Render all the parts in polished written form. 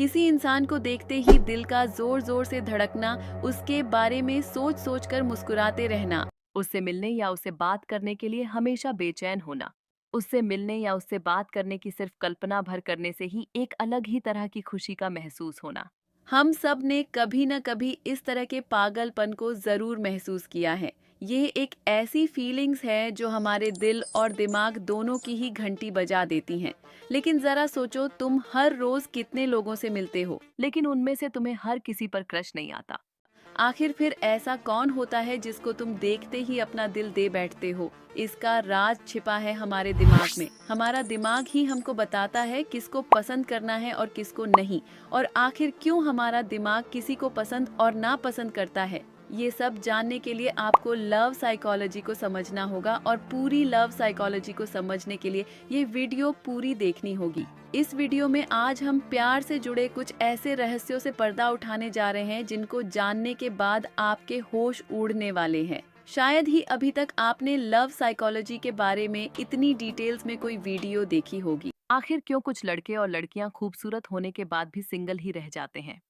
किसी इंसान को देखते ही दिल का जोर जोर से धड़कना, उसके बारे में सोच सोच कर मुस्कुराते रहना, उससे मिलने या उससे बात करने के लिए हमेशा बेचैन होना, उससे मिलने या उससे बात करने की सिर्फ कल्पना भर करने से ही एक अलग ही तरह की खुशी का महसूस होना। हम सब ने कभी न कभी इस तरह के पागलपन को जरूर महसूस किया है। ये एक ऐसी फीलिंग्स है जो हमारे दिल और दिमाग दोनों की ही घंटी बजा देती हैं। लेकिन जरा सोचो, तुम हर रोज कितने लोगों से मिलते हो, लेकिन उनमें से तुम्हें हर किसी पर क्रश नहीं आता। आखिर फिर ऐसा कौन होता है जिसको तुम देखते ही अपना दिल दे बैठते हो? इसका राज छिपा है हमारे दिमाग में। हमारा दिमाग ही हमको बताता है किसको पसंद करना है और किसको नहीं। और आखिर क्यों हमारा दिमाग किसी को पसंद और नापसंद करता है, ये सब जानने के लिए आपको लव साइकोलॉजी को समझना होगा। और पूरी लव साइकोलॉजी को समझने के लिए ये वीडियो पूरी देखनी होगी। इस वीडियो में आज हम प्यार से जुड़े कुछ ऐसे रहस्यों से पर्दा उठाने जा रहे हैं जिनको जानने के बाद आपके होश उड़ने वाले हैं। शायद ही अभी तक आपने लव साइकोलॉजी के बारे में इतनी डिटेल्स में कोई वीडियो देखी होगी। आखिर क्यों कुछ लड़के और लड़कियां खूबसूरत होने के बाद भी सिंगल ही रह जाते हैं?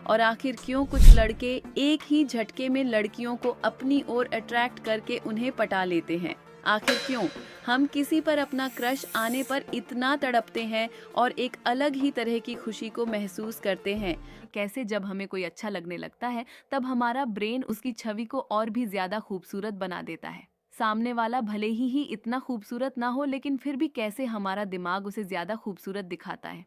और आखिर क्यों कुछ लड़के एक ही झटके में लड़कियों को अपनी ओर अट्रैक्ट करके उन्हें पटा लेते हैं? आखिर क्यों हम किसी पर अपना क्रश आने पर इतना तड़पते हैं और एक अलग ही तरह की खुशी को महसूस करते हैं? कैसे जब हमें कोई अच्छा लगने लगता है तब हमारा ब्रेन उसकी छवि को और भी ज्यादा खूबसूरत बना देता है। सामने वाला भले ही इतना खूबसूरत ना हो, लेकिन फिर भी कैसे हमारा दिमाग उसे ज्यादा खूबसूरत दिखाता है।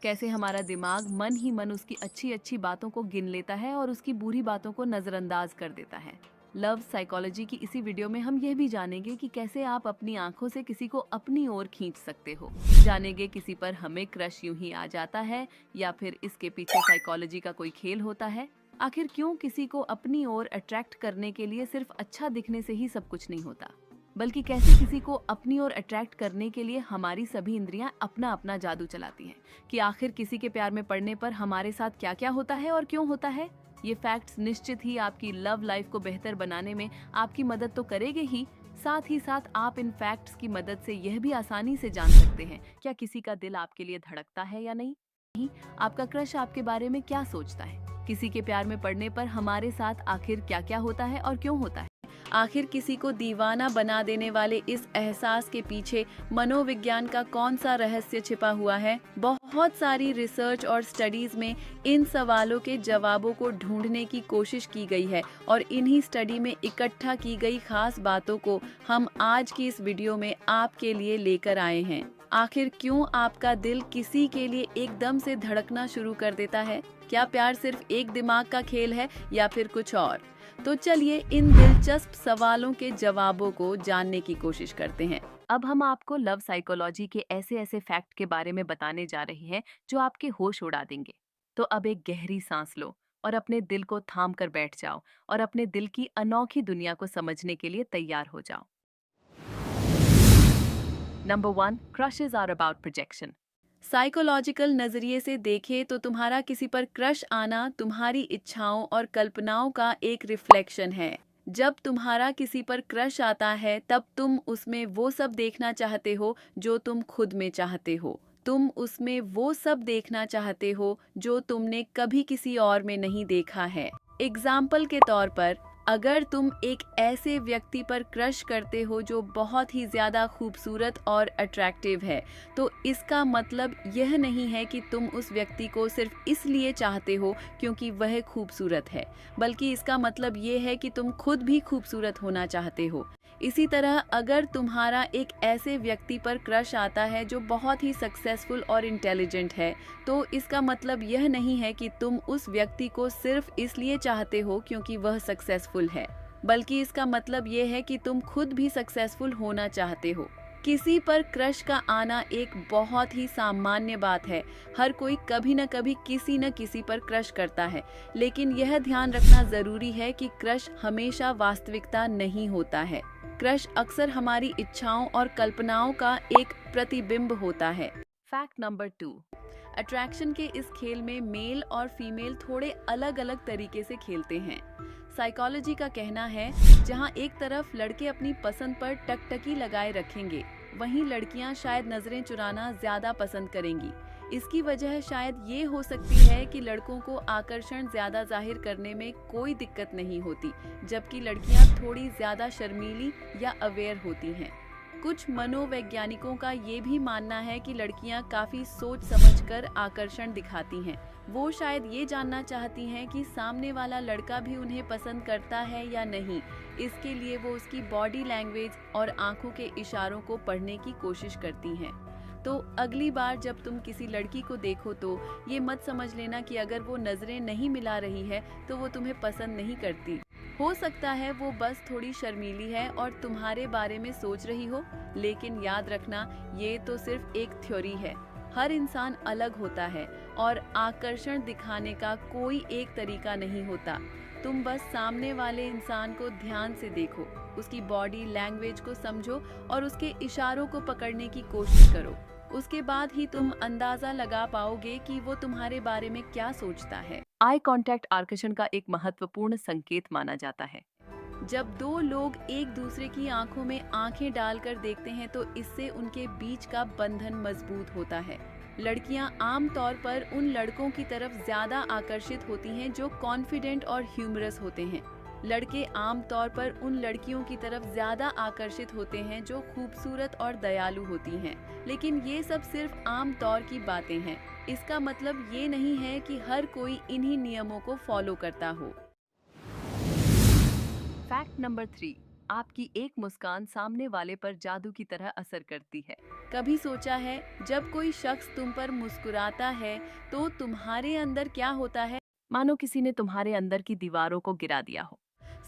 कैसे हमारा दिमाग मन ही मन उसकी अच्छी अच्छी बातों को गिन लेता है और उसकी बुरी बातों को नजरअंदाज कर देता है। लव साइकोलॉजी की इसी वीडियो में हम यह भी जानेंगे कि कैसे आप अपनी आंखों से किसी को अपनी ओर खींच सकते हो। जानेंगे किसी पर हमें क्रश यूं ही आ जाता है या फिर इसके पीछे साइकोलॉजी का कोई खेल होता है। आखिर क्यों किसी को अपनी ओर अट्रैक्ट करने के लिए सिर्फ अच्छा दिखने से ही सब कुछ नहीं होता, बल्कि कैसे किसी को अपनी ओर अट्रैक्ट करने के लिए हमारी सभी इंद्रियां अपना अपना जादू चलाती हैं। कि आखिर किसी के प्यार में पड़ने पर हमारे साथ क्या क्या होता है और क्यों होता है। ये फैक्ट्स निश्चित ही आपकी लव लाइफ को बेहतर बनाने में आपकी मदद तो करेंगे ही साथ आप इन फैक्ट्स की मदद से यह भी आसानी से जान सकते हैं क्या किसी का दिल आपके लिए धड़कता है या नहीं। आपका क्रश आपके बारे में क्या सोचता है। किसी के प्यार में पड़ने पर हमारे साथ आखिर क्या क्या होता है और क्यों होता है। आखिर किसी को दीवाना बना देने वाले इस एहसास के पीछे मनोविज्ञान का कौन सा रहस्य छिपा हुआ है। बहुत सारी रिसर्च और स्टडीज में इन सवालों के जवाबों को ढूंढने की कोशिश की गई है और इन्हीं स्टडी में इकट्ठा की गई खास बातों को हम आज की इस वीडियो में आपके लिए लेकर आए हैं। आखिर क्यों आपका दिल किसी के लिए एकदम से धड़कना शुरू कर देता है? क्या प्यार सिर्फ एक दिमाग का खेल है या फिर कुछ और? तो चलिए इन दिलचस्प सवालों के जवाबों को जानने की कोशिश करते हैं। अब हम आपको लव साइकोलॉजी के ऐसे ऐसे फैक्ट के बारे में बताने जा रहे हैं जो आपके होश उड़ा देंगे। तो अब एक गहरी सांस लो और अपने दिल को थाम कर बैठ जाओ और अपने दिल की अनोखी दुनिया को समझने के लिए तैयार हो जाओ। Number 1, crushes are about projection. Psychological नजरिए से देखें तो तुम्हारा किसी पर क्रश आना तुम्हारी इच्छाओं और कल्पनाओं का एक रिफ्लेक्शन है। जब तुम्हारा किसी पर क्रश आता है तब तुम उसमें वो सब देखना चाहते हो जो तुम खुद में चाहते हो। तुम उसमें वो सब देखना चाहते हो जो तुमने कभी किसी और में नहीं देखा है। एग्जाम्पल के तौर पर, अगर तुम एक ऐसे व्यक्ति पर क्रश करते हो जो बहुत ही ज्यादा खूबसूरत और अट्रैक्टिव है, तो इसका मतलब यह नहीं है कि तुम उस व्यक्ति को सिर्फ इसलिए चाहते हो क्योंकि वह खूबसूरत है, बल्कि इसका मतलब ये है कि तुम खुद भी खूबसूरत होना चाहते हो। इसी तरह अगर तुम्हारा एक ऐसे व्यक्ति पर क्रश आता है जो बहुत ही सक्सेसफुल और इंटेलिजेंट है, तो इसका मतलब यह नहीं है कि तुम उस व्यक्ति को सिर्फ इसलिए चाहते हो क्योंकि वह सक्सेसफुल है, बल्कि इसका मतलब यह है कि तुम खुद भी सक्सेसफुल होना चाहते हो। किसी पर क्रश का आना एक बहुत ही सामान्य बात है। हर कोई कभी न कभी किसी न किसी पर क्रश करता है, लेकिन यह ध्यान रखना जरूरी है कि क्रश हमेशा वास्तविकता नहीं होता है। क्रश अक्सर हमारी इच्छाओं और कल्पनाओं का एक प्रतिबिंब होता है। फैक्ट नंबर 2, अट्रैक्शन के इस खेल में मेल और फीमेल थोड़े अलग अलग तरीके से खेलते हैं। साइकोलॉजी का कहना है, जहां एक तरफ लड़के अपनी पसंद पर टकटकी लगाए रखेंगे, वहीं लड़कियां शायद नजरें चुराना ज्यादा पसंद करेंगी। इसकी वजह शायद ये हो सकती है कि लड़कों को आकर्षण ज्यादा जाहिर करने में कोई दिक्कत नहीं होती, जबकि लड़कियां थोड़ी ज्यादा शर्मीली या अवेयर होती हैं। कुछ मनोवैज्ञानिकों का ये भी मानना है कि लड़कियां काफी सोच समझकर आकर्षण दिखाती हैं। वो शायद ये जानना चाहती हैं कि सामने वाला लड़का भी उन्हें पसंद करता है या नहीं। इसके लिए वो उसकी बॉडी लैंग्वेज और आंखों के इशारों को पढ़ने की कोशिश करती हैं। तो अगली बार जब तुम किसी लड़की को देखो तो ये मत समझ लेना कि अगर वो नजरें नहीं मिला रही है तो वो तुम्हें पसंद नहीं करती। हो सकता है वो बस थोड़ी शर्मीली है और तुम्हारे बारे में सोच रही हो। लेकिन याद रखना, ये तो सिर्फ एक थ्योरी है। हर इंसान अलग होता है और आकर्षण दिखाने का कोई एक तरीका नहीं होता। तुम बस सामने वाले इंसान को ध्यान से देखो, उसकी बॉडी लैंग्वेज को समझो और उसके इशारों को पकड़ने की कोशिश करो। उसके बाद ही तुम अंदाजा लगा पाओगे कि वो तुम्हारे बारे में क्या सोचता है। आई कांटेक्ट आकर्षण का एक महत्वपूर्ण संकेत माना जाता है। जब दो लोग एक दूसरे की आंखों में आंखें डालकर देखते हैं तो इससे उनके बीच का बंधन मजबूत होता है। लड़कियां आमतौर पर उन लड़कों की तरफ ज्यादा आकर्षित होती हैं जो कॉन्फिडेंट और ह्यूमरस होते हैं। लड़के आमतौर पर उन लड़कियों की तरफ ज्यादा आकर्षित होते हैं जो खूबसूरत और दयालु होती हैं। लेकिन ये सब सिर्फ आमतौर की बातें हैं। इसका मतलब ये नहीं है कि हर कोई इन्हीं नियमों को फॉलो करता हो। फैक्ट नंबर 3, आपकी एक मुस्कान सामने वाले पर जादू की तरह असर करती है। कभी सोचा है जब कोई शख्स तुम पर मुस्कुराता है तो तुम्हारे अंदर क्या होता है? मानो किसी ने तुम्हारे अंदर की दीवारों को गिरा दिया हो।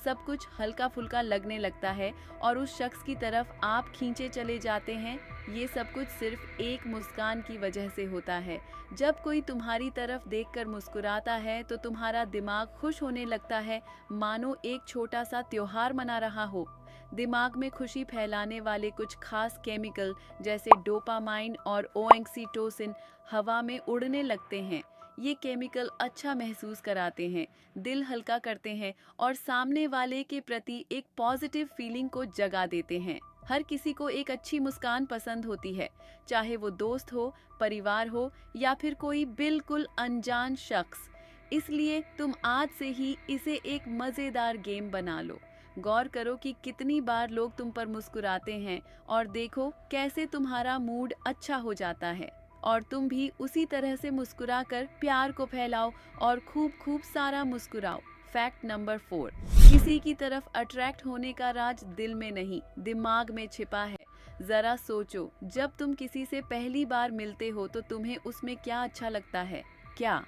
सब कुछ हल्का फुल्का लगने लगता है और उस शख्स की तरफ आप खींचे चले जाते हैं। ये सब कुछ सिर्फ एक मुस्कान की वजह से होता है। जब कोई तुम्हारी तरफ देखकर मुस्कुराता है तो तुम्हारा दिमाग खुश होने लगता है, मानो एक छोटा सा त्योहार मना रहा हो। दिमाग में खुशी फैलाने वाले कुछ खास केमिकल जैसे डोपामाइन और ओएक्सीटोसिन हवा में उड़ने लगते हैं। ये केमिकल अच्छा महसूस कराते हैं, दिल हल्का करते हैं और सामने वाले के प्रति एक पॉजिटिव फीलिंग को जगा देते हैं। हर किसी को एक अच्छी मुस्कान पसंद होती है, चाहे वो दोस्त हो, परिवार हो या फिर कोई बिल्कुल अनजान शख्स। इसलिए तुम आज से ही इसे एक मजेदार गेम बना लो। गौर करो कि कितनी बार लोग तुम पर मुस्कुराते हैं और देखो कैसे तुम्हारा मूड अच्छा हो जाता है। और तुम भी उसी तरह से मुस्कुराकर प्यार को फैलाओ और खूब खूब सारा मुस्कुराओ। फैक्ट नंबर 4, किसी की तरफ अट्रैक्ट होने का राज दिल में नहीं, दिमाग में छिपा है। जरा सोचो, जब तुम किसी से पहली बार मिलते हो तो तुम्हें उसमें क्या अच्छा लगता है? क्या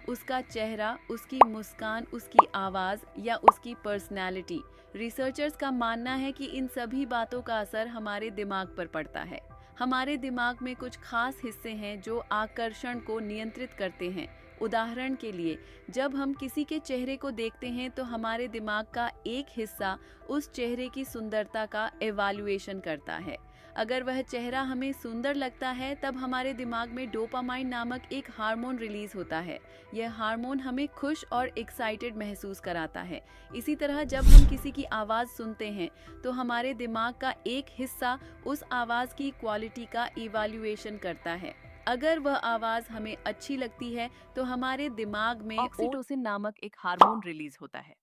उसका चेहरा, उसकी मुस्कान, उसकी आवाज या उसकी पर्सनैलिटी? रिसर्चर्स का मानना है कि इन सभी बातों का असर हमारे दिमाग पर पड़ता है। हमारे दिमाग में कुछ खास हिस्से हैं जो आकर्षण को नियंत्रित करते हैं। उदाहरण के लिए, जब हम किसी के चेहरे को देखते हैं तो हमारे दिमाग का एक हिस्सा उस चेहरे की सुंदरता का इवैल्यूएशन करता है। अगर वह चेहरा हमें सुंदर लगता है तब हमारे दिमाग में डोपामाइन नामक एक हार्मोन रिलीज होता है। यह हार्मोन हमें खुश और एक्साइटेड महसूस कराता है। इसी तरह जब हम किसी की आवाज़ सुनते हैं तो हमारे दिमाग का एक हिस्सा उस आवाज़ की क्वालिटी का इवैल्यूएशन करता है। अगर वह आवाज़ हमें अच्छी लगती है तो हमारे दिमाग में ऑक्सीटोसिन नामक एक हार्मोन रिलीज होता है।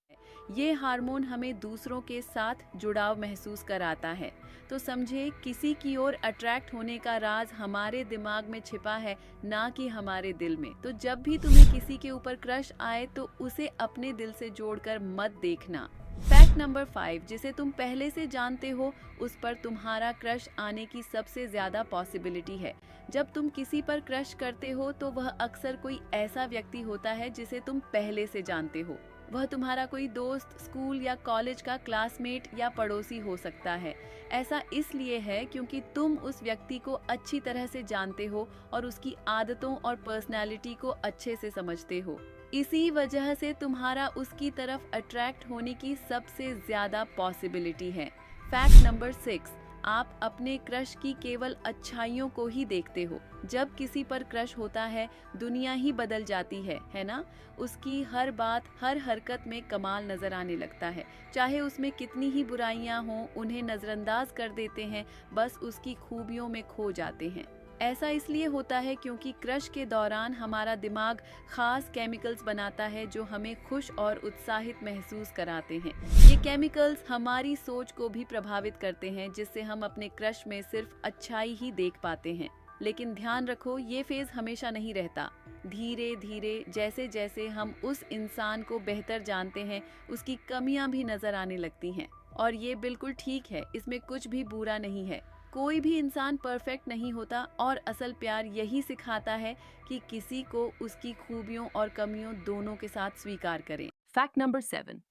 ये हार्मोन हमें दूसरों के साथ जुड़ाव महसूस कराता है। तो समझे, किसी की ओर अट्रैक्ट होने का राज हमारे दिमाग में छिपा है, ना कि हमारे दिल में। तो जब भी तुम्हें किसी के ऊपर क्रश आए तो उसे अपने दिल से जोड़कर मत देखना। फैक्ट नंबर 5, जिसे तुम पहले से जानते हो उस पर तुम्हारा क्रश आने की सबसे ज्यादा पॉसिबिलिटी है। जब तुम किसी पर क्रश करते हो तो वह अक्सर कोई ऐसा व्यक्ति होता है जिसे तुम पहले से जानते हो। वह तुम्हारा कोई दोस्त, स्कूल या कॉलेज का क्लासमेट या पड़ोसी हो सकता है। ऐसा इसलिए है क्योंकि तुम उस व्यक्ति को अच्छी तरह से जानते हो और उसकी आदतों और पर्सनैलिटी को अच्छे से समझते हो। इसी वजह से तुम्हारा उसकी तरफ अट्रैक्ट होने की सबसे ज्यादा पॉसिबिलिटी है। फैक्ट नंबर 6, आप अपने क्रश की केवल अच्छाइयों को ही देखते हो। जब किसी पर क्रश होता है दुनिया ही बदल जाती है ना? उसकी हर बात, हर हरकत में कमाल नजर आने लगता है। चाहे उसमें कितनी ही बुराइयां हों, उन्हें नजरअंदाज कर देते हैं, बस उसकी खूबियों में खो जाते हैं। ऐसा इसलिए होता है क्योंकि क्रश के दौरान हमारा दिमाग खास केमिकल्स बनाता है जो हमें खुश और उत्साहित महसूस कराते हैं। ये केमिकल्स हमारी सोच को भी प्रभावित करते हैं, जिससे हम अपने क्रश में सिर्फ अच्छाई ही देख पाते हैं। लेकिन ध्यान रखो, ये फेज हमेशा नहीं रहता। धीरे धीरे जैसे जैसे हम उस इंसान को बेहतर जानते हैं, उसकी कमियां भी नजर आने लगती हैं। और ये बिल्कुल ठीक है, इसमें कुछ भी बुरा नहीं है। कोई भी इंसान परफेक्ट नहीं होता और असल प्यार यही सिखाता है कि किसी को उसकी खूबियों और कमियों दोनों के साथ स्वीकार करें। Fact number 7।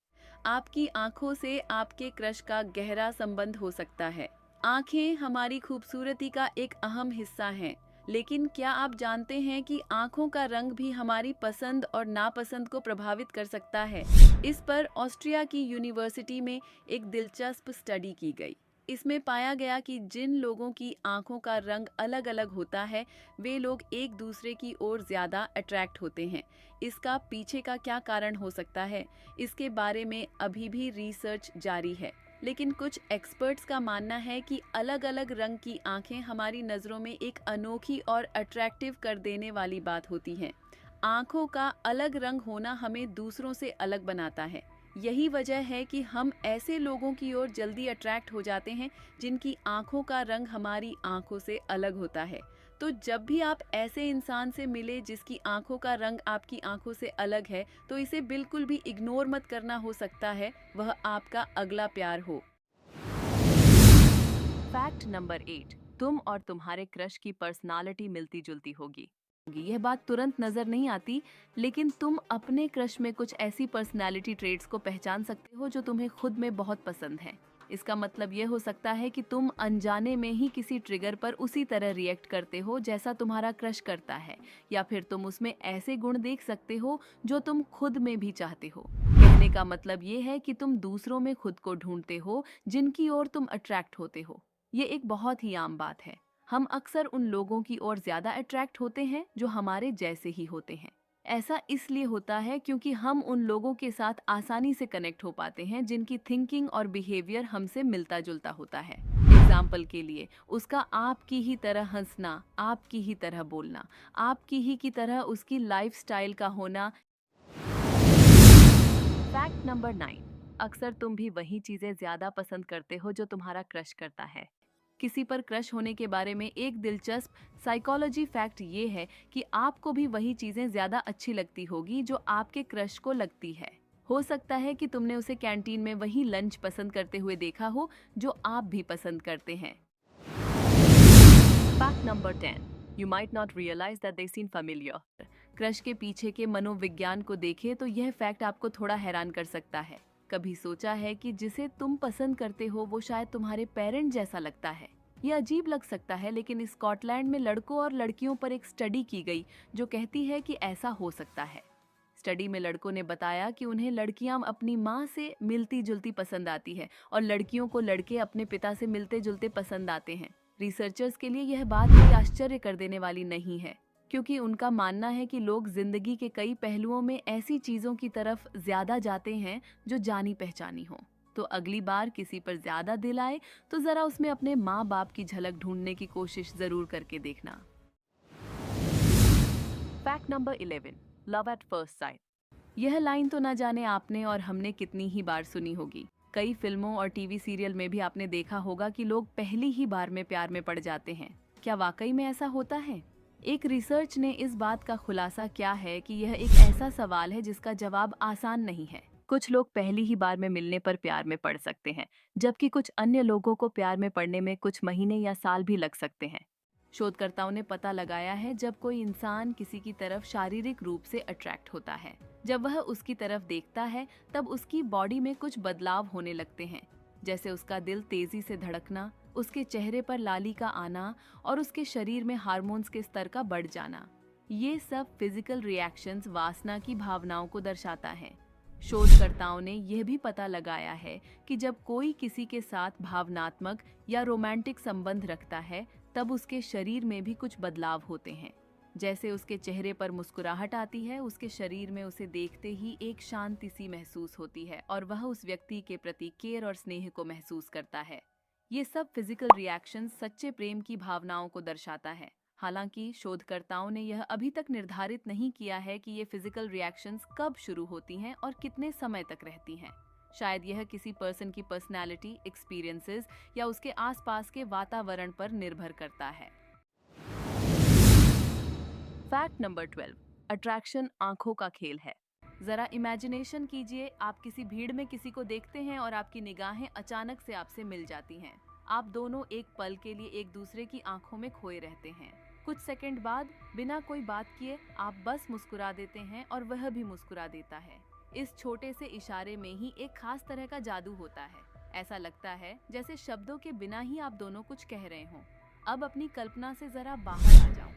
आपकी आंखों से आपके क्रश का गहरा संबंध हो सकता है। आंखें हमारी खूबसूरती का एक अहम हिस्सा हैं, लेकिन क्या आप जानते हैं कि आंखों का रंग भी हमारी पसंद और नापसंद को प्रभावित कर सकता है? इस पर ऑस्ट्रिया की यूनिवर्सिटी में एक दिलचस्प स्टडी की गई। इसमें पाया गया कि जिन लोगों की आंखों का रंग अलग अलग होता है, वे लोग एक दूसरे की ओर ज्यादा अट्रैक्ट होते हैं। इसका पीछे का क्या कारण हो सकता है, इसके बारे में अभी भी रिसर्च जारी है। लेकिन कुछ एक्सपर्ट्स का मानना है कि अलग अलग रंग की आंखें हमारी नज़रों में एक अनोखी और अट्रैक्टिव कर देने वाली बात होती हैं। आंखों का अलग रंग होना हमें दूसरों से अलग बनाता है। यही वजह है कि हम ऐसे लोगों की ओर जल्दी अट्रैक्ट हो जाते हैं जिनकी आंखों का रंग हमारी आंखों से अलग होता है। तो जब भी आप ऐसे इंसान से मिले जिसकी आंखों का रंग आपकी आंखों से अलग है, तो इसे बिल्कुल भी इग्नोर मत करना, हो सकता है वह आपका अगला प्यार हो। Fact number 8। तुम और तुम्हारे क्रश की पर्सनालिटी मिलती जुलती होगी। यह बात तुरंत नजर नहीं आती, लेकिन तुम अपने क्रश में कुछ ऐसी पर्सनालिटी ट्रेट्स को पहचान सकते हो जो तुम्हें खुद में बहुत पसंद है। इसका मतलब यह हो सकता है कि तुम अनजाने में ही किसी ट्रिगर पर उसी तरह रिएक्ट करते हो जैसा तुम्हारा क्रश करता है, या फिर तुम उसमें ऐसे गुण देख सकते हो जो तुम खुद में भी चाहते हो। कहने का मतलब ये है कि तुम दूसरों में खुद को ढूंढते हो जिनकी ओर तुम अट्रैक्ट होते हो। ये एक बहुत ही आम बात है। हम अक्सर उन लोगों की ओर ज्यादा अट्रैक्ट होते हैं जो हमारे जैसे ही होते हैं। ऐसा इसलिए होता है क्योंकि हम उन लोगों के साथ आसानी से कनेक्ट हो पाते हैं जिनकी थिंकिंग और बिहेवियर हमसे मिलता जुलता होता है। एग्जाम्पल के लिए, उसका आपकी ही तरह हंसना, आपकी ही तरह बोलना, आपकी ही की तरह उसकी लाइफस्टाइल का होना। Fact number 9। अक्सर तुम भी वही चीजें ज्यादा पसंद करते हो जो तुम्हारा क्रश करता है। किसी पर क्रश होने के बारे में एक दिलचस्प साइकोलॉजी फैक्ट ये है कि आपको भी वही चीजें ज्यादा अच्छी लगती होगी जो आपके क्रश को लगती है। हो सकता है कि तुमने उसे कैंटीन में वही लंच पसंद करते हुए देखा हो जो आप भी पसंद करते हैं। Fact number 10। You might not realize that they seem familiar. Crush के पीछे के मनोविज्ञान को देखें तो यह फैक्ट आपको थोड़ा हैरान कर सकता है। कभी सोचा है कि जिसे तुम पसंद करते हो वो शायद तुम्हारे पेरेंट जैसा लगता है? यह अजीब लग सकता है, लेकिन स्कॉटलैंड में लड़कों और लड़कियों पर एक स्टडी की गई जो कहती है कि ऐसा हो सकता है। स्टडी में लड़कों ने बताया कि उन्हें लड़कियां अपनी माँ से मिलती जुलती पसंद आती है और लड़कियों को लड़के अपने पिता से मिलते जुलते पसंद आते हैं। रिसर्चर्स के लिए यह बात कोई आश्चर्य कर देने वाली नहीं है, क्योंकि उनका मानना है कि लोग जिंदगी के कई पहलुओं में ऐसी चीजों की तरफ ज्यादा जाते हैं जो जानी पहचानी हो। तो अगली बार किसी पर ज्यादा दिल आए तो जरा उसमें अपने माँ बाप की झलक ढूंढने की कोशिश जरूर करके देखना। Fact number 11। Love at first sight. यह लाइन तो ना जाने आपने और हमने कितनी ही बार सुनी होगी। कई फिल्मों और टीवी सीरियल में भी आपने देखा होगा कि लोग पहली ही बार में प्यार में पड़ जाते हैं। क्या वाकई में ऐसा होता है? एक रिसर्च ने इस बात का खुलासा किया है कि यह एक ऐसा सवाल है जिसका जवाब आसान नहीं है। कुछ लोग पहली ही बार में मिलने पर प्यार में पड़ सकते हैं, जबकि कुछ अन्य लोगों को प्यार में पड़ने में कुछ महीने या साल भी लग सकते हैं। शोधकर्ताओं ने पता लगाया है जब कोई इंसान किसी की तरफ शारीरिक रूप से अट्रैक्ट होता है, जब वह उसकी तरफ देखता है तब उसकी बॉडी में कुछ बदलाव होने लगते हैं, जैसे उसका दिल तेजी से धड़कना, उसके चेहरे पर लाली का आना और उसके शरीर में हार्मोन्स के स्तर का बढ़ जाना। ये सब फिजिकल रिएक्शंस वासना की भावनाओं को दर्शाता है। शोधकर्ताओं ने यह भी पता लगाया है कि जब कोई किसी के साथ भावनात्मक या रोमांटिक संबंध रखता है तब उसके शरीर में भी कुछ बदलाव होते हैं। जैसे उसके चेहरे पर मुस्कुराहट आती है, उसके शरीर में उसे देखते ही एक शांति सी महसूस होती है और वह उस व्यक्ति के प्रति केयर और स्नेह को महसूस करता है। ये सब फिजिकल रिएक्शन सच्चे प्रेम की भावनाओं को दर्शाता है। हालांकि शोधकर्ताओं ने यह अभी तक निर्धारित नहीं किया है कि ये फिजिकल रिएक्शंस कब शुरू होती हैं और कितने समय तक रहती हैं। शायद यह किसी पर्सन की पर्सनैलिटी, एक्सपीरियंसेस या उसके आसपास के वातावरण पर निर्भर करता है। फैक्ट नंबर 12, अट्रैक्शन आंखों का खेल है। जरा इमेजिनेशन कीजिए, आप किसी भीड़ में किसी को देखते हैं और आपकी निगाहें अचानक से आपसे मिल जाती हैं। आप दोनों एक पल के लिए एक दूसरे की आंखों में खोए रहते हैं। कुछ सेकंड बाद बिना कोई बात किए आप बस मुस्कुरा देते हैं और वह भी मुस्कुरा देता है। इस छोटे से इशारे में ही एक खास तरह का जादू होता है। ऐसा लगता है जैसे शब्दों के बिना ही आप दोनों कुछ कह रहे हों। अब अपनी कल्पना से जरा बाहर आ जाओ।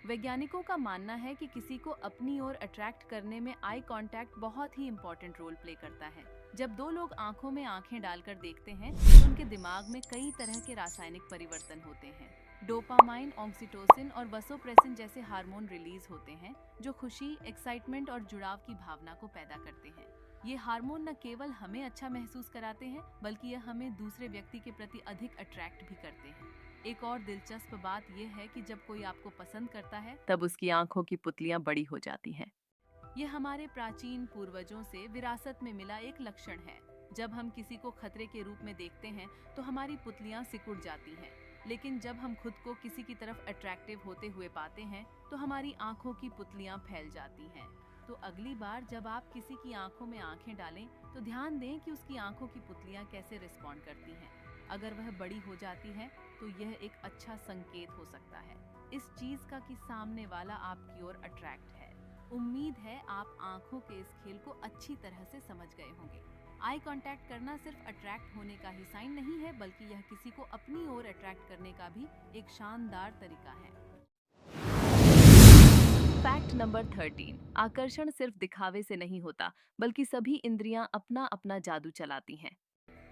वैज्ञानिकों का मानना है कि किसी को अपनी ओर अट्रैक्ट करने में आई कांटेक्ट बहुत ही इंपॉर्टेंट रोल प्ले करता है। जब दो लोग आंखों में आंखें डालकर देखते हैं तो उनके दिमाग में कई तरह के रासायनिक परिवर्तन होते हैं। डोपामाइन, ऑक्सीटोसिन और वसोप्रेसिन जैसे हार्मोन रिलीज होते हैं जो खुशी, एक्साइटमेंट और जुड़ाव की भावना को पैदा करते हैं। ये हार्मोन न केवल हमें अच्छा महसूस कराते हैं बल्कि यह हमें दूसरे व्यक्ति के प्रति अधिक अट्रैक्ट भी करते हैं। एक और दिलचस्प बात यह है कि जब कोई आपको पसंद करता है तब उसकी आंखों की पुतलियां बड़ी हो जाती हैं। यह हमारे प्राचीन पूर्वजों से विरासत में मिला एक लक्षण है। जब हम किसी को खतरे के रूप में देखते हैं तो हमारी पुतलियां सिकुड़ जाती हैं, लेकिन जब हम खुद को किसी की तरफ अट्रैक्टिव होते हुए पाते हैं तो हमारी आंखों की पुतलियां फैल जाती हैं। तो अगली बार जब आप किसी की आंखों में आंखें डालें तो ध्यान दें कि उसकी आंखों की पुतलियां कैसे रिस्पॉन्ड करती हैं। अगर वह बड़ी हो जाती है तो यह एक अच्छा संकेत हो सकता है इस चीज का कि सामने वाला आपकी ओर अट्रैक्ट है। उम्मीद है आप आंखों के इस खेल को अच्छी तरह से समझ गए होंगे। आई कांटेक्ट करना सिर्फ अट्रैक्ट होने का ही साइन नहीं है बल्कि यह किसी को अपनी ओर अट्रैक्ट करने का भी एक शानदार तरीका है। फैक्ट नंबर 13, आकर्षण सिर्फ दिखावे से नहीं होता बल्कि सभी इंद्रियां अपना अपना जादू चलाती हैं।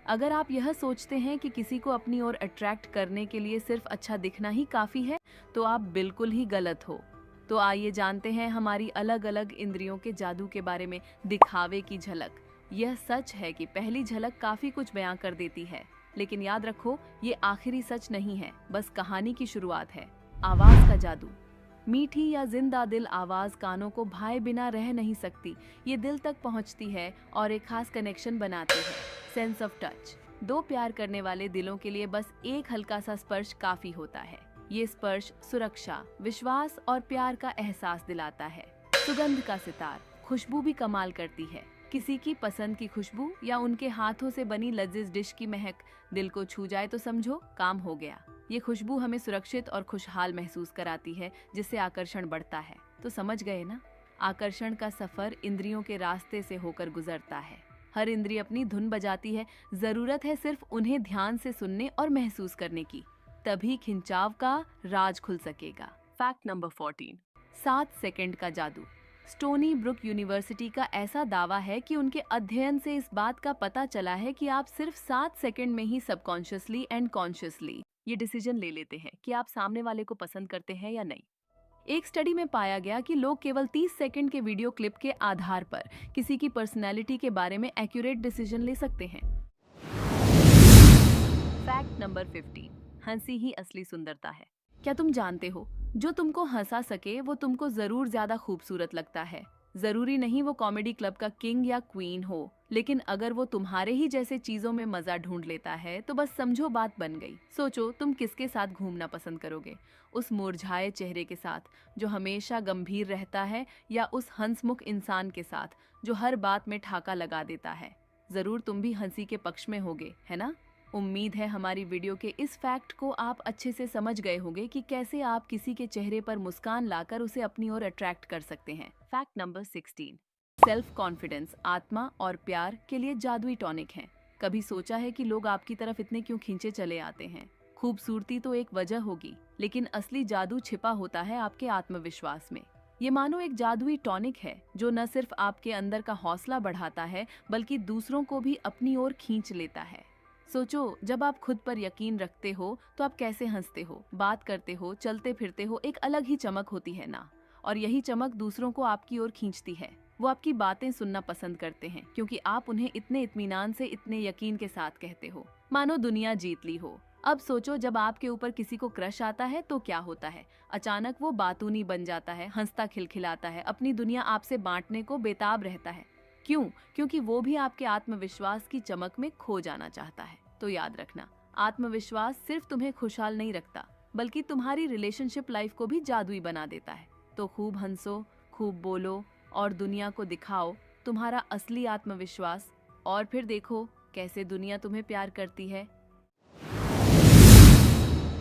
अगर आप यह सोचते हैं कि किसी को अपनी ओर अट्रैक्ट करने के लिए सिर्फ अच्छा दिखना ही काफी है तो आप बिल्कुल ही गलत हो। तो आइए जानते हैं हमारी अलग अलग इंद्रियों के जादू के बारे में। दिखावे की झलक। यह सच है कि पहली झलक काफी कुछ बयां कर देती है, लेकिन याद रखो ये आखिरी सच नहीं है, बस कहानी की शुरुआत है। आवाज का जादू। मीठी या जिंदा दिल आवाज कानों को भाए बिना रह नहीं सकती। ये दिल तक पहुंचती है और एक खास कनेक्शन बनाती है। Sense of touch. दो प्यार करने वाले दिलों के लिए बस एक हल्का सा स्पर्श काफी होता है। ये स्पर्श सुरक्षा, विश्वास और प्यार का एहसास दिलाता है। सुगंध का सितार। खुशबू भी कमाल करती है। किसी की पसंद की खुशबू या उनके हाथों से बनी लजीज डिश की महक दिल को छू जाए तो समझो काम हो गया। ये खुशबू हमें सुरक्षित और खुशहाल महसूस कराती है, जिससे आकर्षण बढ़ता है। तो समझ गए ना, आकर्षण का सफर इंद्रियों के रास्ते से होकर गुजरता है। हर इंद्रिय अपनी धुन बजाती है, जरूरत है सिर्फ उन्हें ध्यान से सुनने और महसूस करने की, तभी खिंचाव का राज खुल सकेगा। फैक्ट नंबर 14, 7 सेकंड का जादू। स्टोनी ब्रुक यूनिवर्सिटी का ऐसा दावा है कि उनके अध्ययन से इस बात का पता चला है कि आप सिर्फ 7 सेकंड में ही सबकॉन्शियसली एंड कॉन्शियसली ये डिसीजन ले लेते हैं कि आप सामने वाले को पसंद करते हैं या नहीं। एक स्टडी में पाया गया कि लोग केवल 30 सेकंड के वीडियो क्लिप के आधार पर किसी की पर्सनैलिटी के बारे में एक्यूरेट डिसीजन ले सकते हैं। फैक्ट नंबर 15, हंसी ही असली सुंदरता है। क्या तुम जानते हो, जो तुमको हंसा सके वो तुमको जरूर ज्यादा खूबसूरत लगता है। जरूरी नहीं वो कॉमेडी क्लब का किंग या क्वीन हो, लेकिन अगर वो तुम्हारे ही जैसे चीजों में मजा ढूंढ लेता है तो बस समझो बात बन गई। सोचो तुम किसके साथ घूमना पसंद करोगे, उस मुरझाए चेहरे के साथ जो हमेशा गंभीर रहता है, या उस हंसमुख इंसान के साथ जो हर बात में ठाका लगा देता है। जरूर तुम भी हंसी के पक्ष में होगे, है ना। उम्मीद है हमारी वीडियो के इस फैक्ट को आप अच्छे से समझ गए होंगे कि कैसे आप किसी के चेहरे पर मुस्कान लाकर उसे अपनी ओर अट्रैक्ट कर सकते हैं। फैक्ट नंबर 16, सेल्फ कॉन्फिडेंस आत्मा और प्यार के लिए जादुई टॉनिक है। कभी सोचा है कि लोग आपकी तरफ इतने क्यों खींचे चले आते हैं? खूबसूरती तो एक वजह होगी, लेकिन असली जादू छिपा होता है आपके आत्मविश्वास में। ये मानो एक जादुई टॉनिक है जो न सिर्फ आपके अंदर का हौसला बढ़ाता है बल्कि दूसरों को भी अपनी ओर खींच लेता है। सोचो, जब आप खुद पर यकीन रखते हो तो आप कैसे हंसते हो, बात करते हो, चलते फिरते हो, एक अलग ही चमक होती है ना। और यही चमक दूसरों को आपकी ओर खींचती है। वो आपकी बातें सुनना पसंद करते हैं क्योंकि आप उन्हें इतने इत्मीनान से, इतने यकीन के साथ कहते हो, मानो दुनिया जीत ली हो। अब सोचो, जब आपके ऊपर किसी को क्रश आता है तो क्या होता है। अचानक वो बातूनी बन जाता है, हंसता खिलखिलाता है, अपनी दुनिया आपसे बांटने को बेताब रहता है। क्यों? क्योंकि वो भी आपके आत्मविश्वास की चमक में खो जाना चाहता है। तो याद रखना, आत्मविश्वास सिर्फ तुम्हें खुशहाल नहीं रखता, बल्कि तुम्हारी रिलेशनशिप लाइफ को भी जादुई बना देता है। तो खूब हंसो, खूब बोलो और दुनिया को दिखाओ तुम्हारा असली आत्मविश्वास, और फिर देखो कैसे दुनिया तुम्हें प्यार करती है।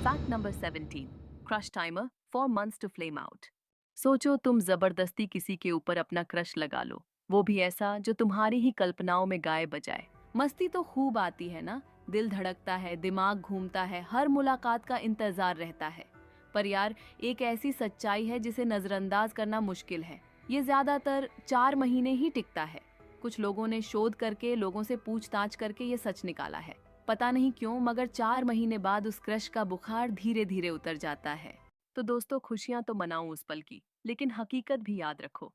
Fact number 17, crush timer 4 months to flame out. सोचो, तुम जबरदस्ती किसी के ऊपर अपना क्रश लगा लो, वो भी ऐसा जो तुम्हारी ही कल्पनाओं में गाए बजाए। मस्ती तो खूब आती है ना, दिल धड़कता है, दिमाग घूमता है, हर मुलाकात का इंतजार रहता है। पर यार, एक ऐसी सच्चाई है जिसे नजरअंदाज करना मुश्किल है। ये ज्यादातर 4 महीने ही टिकता है। कुछ लोगों ने शोध करके, लोगों से पूछताछ करके ये सच निकाला है। पता नहीं क्यों, मगर 4 महीने बाद उस क्रश का बुखार धीरे धीरे उतर जाता है। तो दोस्तों, खुशियां तो मनाओ उस पल की, लेकिन हकीकत भी याद रखो।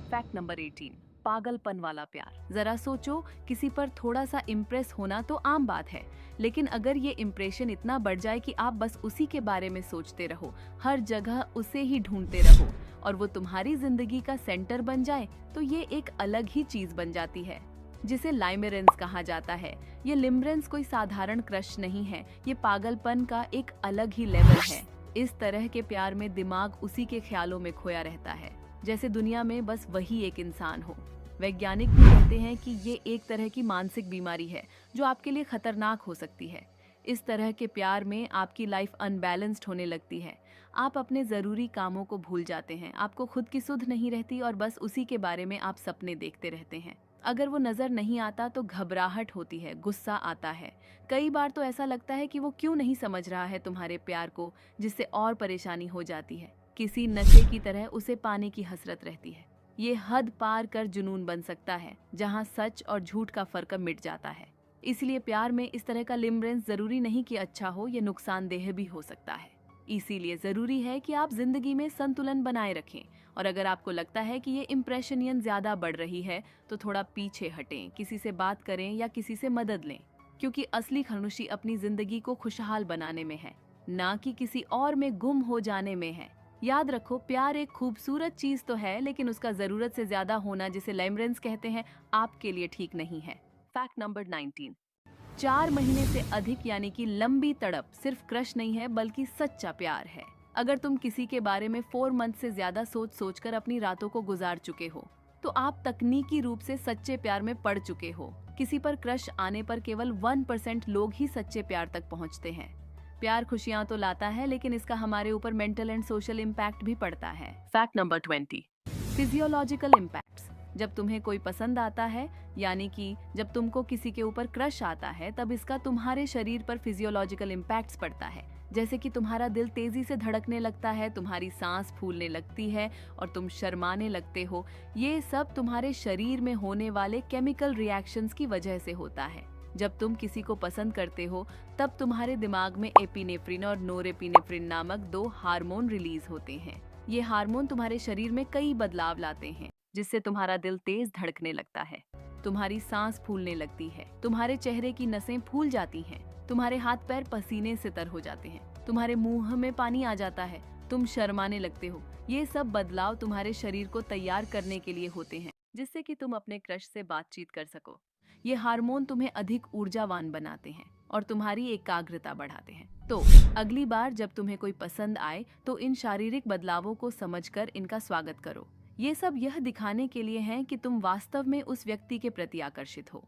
फैक्ट नंबर 18, पागलपन वाला प्यार। जरा सोचो, किसी पर थोड़ा सा इम्प्रेस होना तो आम बात है, लेकिन अगर ये इम्प्रेशन इतना बढ़ जाए कि आप बस उसी के बारे में सोचते रहो, हर जगह उसे ही ढूंढते रहो, और वो तुम्हारी जिंदगी का सेंटर बन जाए, तो ये एक अलग ही चीज बन जाती है, जिसे लाइमेरेंस कहा जाता है। ये लिमरेंस कोई साधारण क्रश नहीं है, ये पागलपन का एक अलग ही लेवल है। इस तरह के प्यार में दिमाग उसी के ख्यालों में खोया रहता है, जैसे दुनिया में बस वही एक इंसान हो। वैज्ञानिक भी कहते हैं कि ये एक तरह की मानसिक बीमारी है जो आपके लिए खतरनाक हो सकती है। इस तरह के प्यार में आपकी लाइफ अनबैलेंस्ड होने लगती है। आप अपने ज़रूरी कामों को भूल जाते हैं, आपको खुद की सुध नहीं रहती और बस उसी के बारे में आप सपने देखते रहते हैं। अगर वो नज़र नहीं आता तो घबराहट होती है, गुस्सा आता है। कई बार तो ऐसा लगता है कि वो क्यों नहीं समझ रहा है तुम्हारे प्यार को, जिससे और परेशानी हो जाती है। किसी नशे की तरह उसे पाने की हसरत रहती है। ये हद पार कर जुनून बन सकता है, जहाँ सच और झूठ का फर्क मिट जाता है। इसलिए प्यार में इस तरह का लिमरेंस जरूरी नहीं कि अच्छा हो, ये नुकसानदेह भी हो सकता है। इसीलिए जरूरी है कि आप जिंदगी में संतुलन बनाए रखें, और अगर आपको लगता है कि ये इम्प्रेशनियन ज्यादा बढ़ रही है तो थोड़ा पीछे हटें, किसी से बात करें या किसी से मदद लें, क्योंकि असली खुशी अपनी जिंदगी को खुशहाल बनाने में है, ना कि किसी और में गुम हो जाने में है। याद रखो, प्यार एक खूबसूरत चीज तो है, लेकिन उसका जरूरत से ज्यादा होना, जिसे लाइमरेंस कहते हैं, आपके लिए ठीक नहीं है। फैक्ट नंबर 19, 4 महीने से अधिक यानी कि लंबी तड़प सिर्फ क्रश नहीं है, बल्कि सच्चा प्यार है। अगर तुम किसी के बारे में 4 मंथ से ज्यादा सोच सोचकर अपनी रातों को गुजार चुके हो, तो आप तकनीकी रूप से सच्चे प्यार में पड़ चुके हो। किसी पर क्रश आने पर केवल 1% लोग ही सच्चे प्यार तक पहुंचते हैं। प्यार खुशियां तो लाता है, लेकिन इसका हमारे ऊपर मेंटल एंड सोशल इम्पैक्ट भी पड़ता है। Fact number 20, physiological impacts. जब तुम्हें कोई पसंद आता है, यानी कि जब तुमको किसी के ऊपर क्रश आता है, तब इसका तुम्हारे शरीर पर फिजियोलॉजिकल इम्पैक्ट्स पड़ता है। जैसे कि तुम्हारा दिल तेजी से धड़कने लगता है, तुम्हारी सांस फूलने लगती है और तुम शर्माने लगते हो। ये सब तुम्हारे शरीर में होने वाले केमिकल रिएक्शंस की वजह से होता है। जब तुम किसी को पसंद करते हो, तब तुम्हारे दिमाग में एपिनेफ्रिन और नोरेपिनेफ्रिन नामक 2 हार्मोन रिलीज होते हैं। ये हार्मोन तुम्हारे शरीर में कई बदलाव लाते हैं, जिससे तुम्हारा दिल तेज धड़कने लगता है, तुम्हारी सांस फूलने लगती है, तुम्हारे चेहरे की नसें फूल जाती हैं, तुम्हारे हाथ पैर पसीने से तर हो जाते हैं, तुम्हारे मुंह में पानी आ जाता है, तुम शर्माने लगते हो। ये सब बदलाव तुम्हारे शरीर को तैयार करने के लिए होते हैं, जिससे कि तुम अपने क्रश से बातचीत कर सको। ये हार्मोन तुम्हें अधिक ऊर्जावान बनाते हैं और तुम्हारी एकाग्रता बढ़ाते हैं। तो अगली बार जब तुम्हें कोई पसंद आए, तो इन शारीरिक बदलावों को समझकर इनका स्वागत करो। ये सब यह दिखाने के लिए हैं कि तुम वास्तव में उस व्यक्ति के प्रति आकर्षित हो।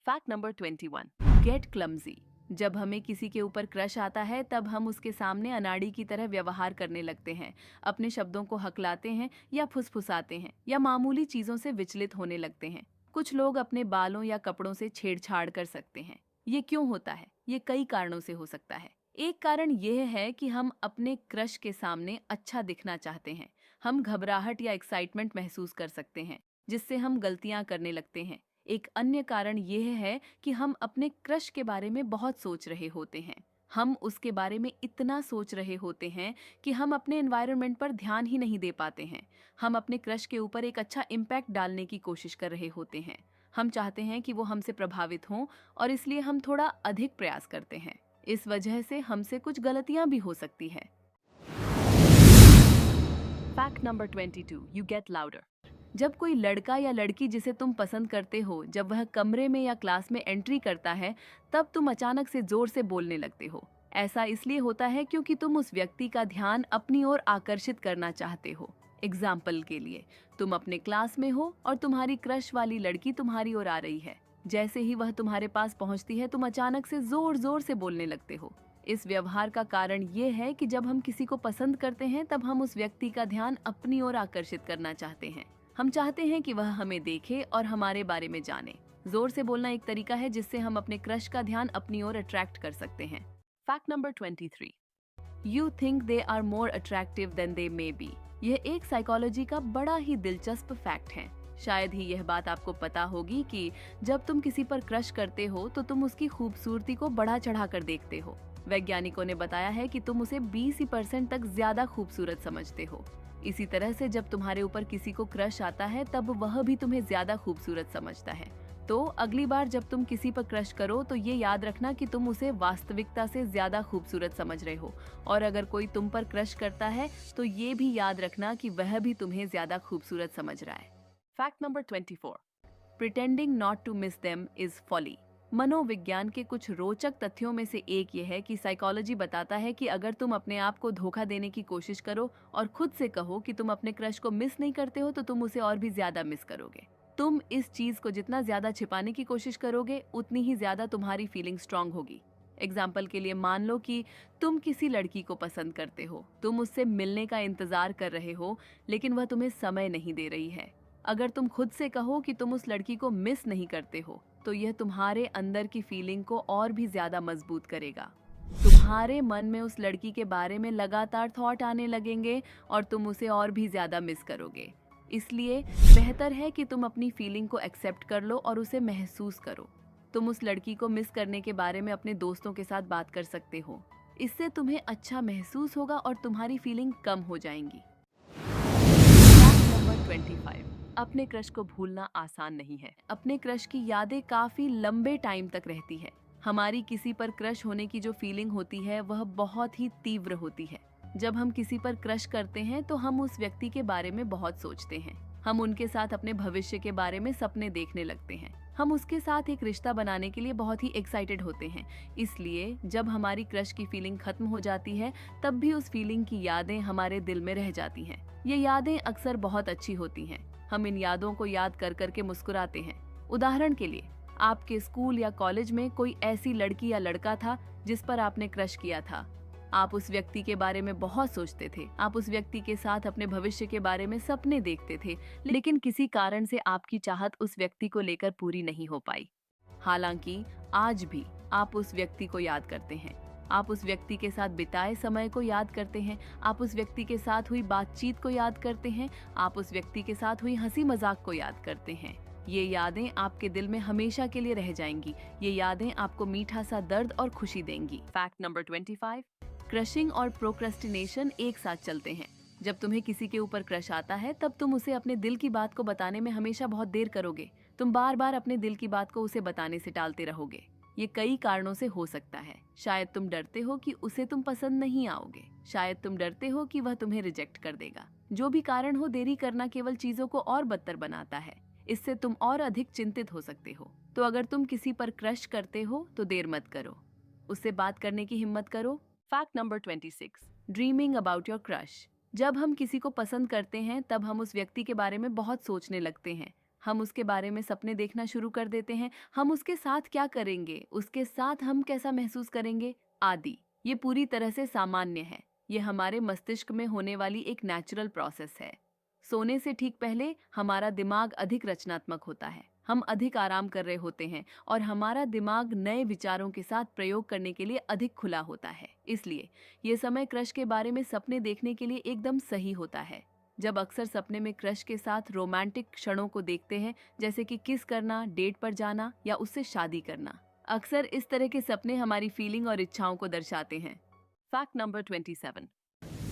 Fact number 21, get clumsy. जब हमें किसी के ऊपर क्रश आता है, तब हम उसके सामने अनाड़ी की तरह व्यवहार करने लगते हैं, अपने शब्दों को हकलाते हैं या फुसफुसाते हैं, या मामूली चीजों से विचलित होने लगते हैं। कुछ लोग अपने बालों या कपड़ों से छेड़छाड़ कर सकते हैं। ये क्यों होता है? ये कई कारणों से हो सकता है। एक कारण यह है कि हम अपने क्रश के सामने अच्छा दिखना चाहते हैं। हम घबराहट या एक्साइटमेंट महसूस कर सकते हैं, जिससे हम गलतियां करने लगते हैं। एक अन्य कारण यह है कि हम अपने क्रश के बारे में बहुत सोच रहे होते हैं। हम उसके बारे में इतना सोच रहे होते हैं कि हम अपने एनवायरनमेंट पर ध्यान ही नहीं दे पाते हैं। हम अपने क्रश के ऊपर एक अच्छा इम्पैक्ट डालने की कोशिश कर रहे होते हैं। हम चाहते हैं कि वो हमसे प्रभावित हों और इसलिए हम थोड़ा अधिक प्रयास करते हैं। इस वजह से हमसे कुछ गलतियां भी हो सकती है। Fact number 22, you get louder. जब कोई लड़का या लड़की जिसे तुम पसंद करते हो, जब वह कमरे में या क्लास में एंट्री करता है, तब तुम अचानक से जोर से बोलने लगते हो। ऐसा इसलिए होता है क्योंकि तुम उस व्यक्ति का ध्यान अपनी ओर आकर्षित करना चाहते हो। एग्जाम्पल के लिए, तुम अपने क्लास में हो और तुम्हारी क्रश वाली लड़की तुम्हारी ओर आ रही है। जैसे ही वह तुम्हारे पास पहुंचती है, तुम अचानक से जोर जोर से बोलने लगते हो। इस व्यवहार का कारण ये है कि जब हम किसी को पसंद करते हैं, तब हम उस व्यक्ति का ध्यान अपनी ओर आकर्षित करना चाहते हैं। हम चाहते हैं कि वह हमें देखे और हमारे बारे में जाने। जोर से बोलना एक तरीका है जिससे हम अपने क्रश का ध्यान अपनी ओर अट्रैक्ट कर सकते हैं। Fact number 23, you think they are more attractive than they may be. यह एक साइकोलॉजी का बड़ा ही दिलचस्प फैक्ट है। शायद ही यह बात आपको पता होगी कि जब तुम किसी पर क्रश करते हो तो तुम उसकी खूबसूरती को बढ़ा चढ़ा कर देखते हो। वैज्ञानिकों ने बताया है कि तुम उसे 20% तक ज्यादा खूबसूरत समझते हो। इसी तरह से जब तुम्हारे ऊपर किसी को क्रश आता है, तब वह भी तुम्हें ज्यादा खूबसूरत समझता है। तो अगली बार जब तुम किसी पर क्रश करो तो ये याद रखना कि तुम उसे वास्तविकता से ज्यादा खूबसूरत समझ रहे हो, और अगर कोई तुम पर क्रश करता है तो ये भी याद रखना कि वह भी तुम्हें ज्यादा खूबसूरत समझ रहा है। Fact number 24, pretending not to miss them is folly. मनोविज्ञान के कुछ रोचक तथ्यों में से एक यह है कि साइकोलॉजी बताता है कि अगर तुम अपने आप को धोखा देने की कोशिश करो और खुद से कहो कि तुम अपने क्रश को मिस नहीं करते हो, तो तुम उसे और भी ज्यादा मिस करोगे। तुम इस चीज को जितना ज्यादा छिपाने की कोशिश करोगे, उतनी ही ज्यादा तुम्हारी फीलिंग स्ट्रांग होगी। एग्जाम्पल के लिए, मान लो कि तुम किसी लड़की को पसंद करते हो, तुम उससे मिलने का इंतजार कर रहे हो, लेकिन वह तुम्हें समय नहीं दे रही है। अगर तुम खुद से कहो कि तुम उस लड़की को मिस नहीं करते हो, तो यह तुम्हारे अंदर की फीलिंग को और भी ज्यादा मजबूत करेगा। तुम्हारे मन में उस लड़की के बारे में लगातार थॉट आने लगेंगे और तुम उसे और भी ज्यादा मिस करोगे। इसलिए बेहतर है कि तुम अपनी फीलिंग को एक्सेप्ट कर लो और उसे महसूस करो। तुम उस लड़की को मिस करने के बारे में अपने दोस्तों के साथ बात कर सकते हो। इससे तुम्हें अच्छा महसूस होगा और तुम्हारी फीलिंग कम हो जाएंगी। नंबर 25, अपने क्रश को भूलना आसान नहीं है। अपने क्रश की यादें काफी लंबे टाइम तक रहती है। हमारी किसी पर क्रश होने की जो फीलिंग होती है, वह बहुत ही तीव्र होती है। जब हम किसी पर क्रश करते हैं तो हम उस व्यक्ति के बारे में बहुत सोचते हैं। हम उनके साथ अपने भविष्य के बारे में सपने देखने लगते हैं। हम उसके साथ एक रिश्ता बनाने के लिए बहुत ही एक्साइटेड होते हैं। इसलिए जब हमारी क्रश की फीलिंग खत्म हो जाती है, तब भी उस फीलिंग की यादें हमारे दिल में रह जाती हैं। ये यादें अक्सर बहुत अच्छी होती हैं। हम इन यादों को याद कर करके मुस्कुराते हैं। उदाहरण के लिए, आपके स्कूल या कॉलेज में कोई ऐसी लड़की या लड़का था जिस पर आपने क्रश किया था। आप उस व्यक्ति के बारे में बहुत सोचते थे। आप उस व्यक्ति के साथ अपने भविष्य के बारे में सपने देखते थे, लेकिन किसी कारण से आपकी चाहत उस व्यक्ति को लेकर पूरी नहीं हो पाई। हालांकि आज भी आप उस व्यक्ति को याद करते हैं। आप उस व्यक्ति के साथ बिताए समय को याद करते हैं। आप उस व्यक्ति के साथ हुई बातचीत को याद करते हैं। आप उस व्यक्ति के साथ हुई हंसी मजाक को याद करते हैं। ये यादें आपके दिल में हमेशा के लिए रह जाएंगी। ये यादें आपको मीठा सा दर्द और खुशी देंगी। फैक्ट नंबर 25, क्रशिंग और प्रोक्रेस्टिनेशन एक साथ चलते हैं। जब तुम्हें किसी के ऊपर क्रश आता है, तब तुम उसे अपने दिल की बात को बताने में हमेशा बहुत देर करोगे। तुम बार बार अपने दिल की बात को उसे बताने से टालते रहोगे। ये कई कारणों से हो सकता है। शायद तुम डरते हो कि उसे तुम पसंद नहीं आओगे। शायद तुम डरते हो कि वह तुम्हें रिजेक्ट कर देगा। जो भी कारण हो, देरी करना केवल चीजों को और बदतर बनाता है। इससे तुम और अधिक चिंतित हो सकते हो। तो अगर तुम किसी पर क्रश करते हो तो देर मत करो, उससे बात करने की हिम्मत करो। Fact number 26, dreaming about your crush. जब हम किसी को पसंद करते हैं, तब हम उस व्यक्ति के बारे में बहुत सोचने लगते हैं। हम उसके बारे में सपने देखना शुरू कर देते हैं। हम उसके साथ क्या करेंगे, उसके साथ हम कैसा महसूस करेंगे आदि। ये पूरी तरह से सामान्य है। ये हमारे मस्तिष्क में होने वाली एक नेचुरल प्रोसेस है। सोने से ठीक पहले हमारा दिमाग अधिक रचनात्मक होता है। हम अधिक आराम कर रहे होते हैं और हमारा दिमाग नए विचारों के साथ प्रयोग करने के लिए अधिक खुला होता है। इसलिए ये समय क्रश के बारे में सपने देखने के लिए एकदम सही होता है। जब अक्सर सपने में क्रश के साथ रोमांटिक क्षणों को देखते हैं, जैसे कि किस करना, डेट पर जाना या उससे शादी करना, अक्सर इस तरह के सपने हमारी फीलिंग और इच्छाओं को दर्शाते हैं। फैक्ट नंबर 27,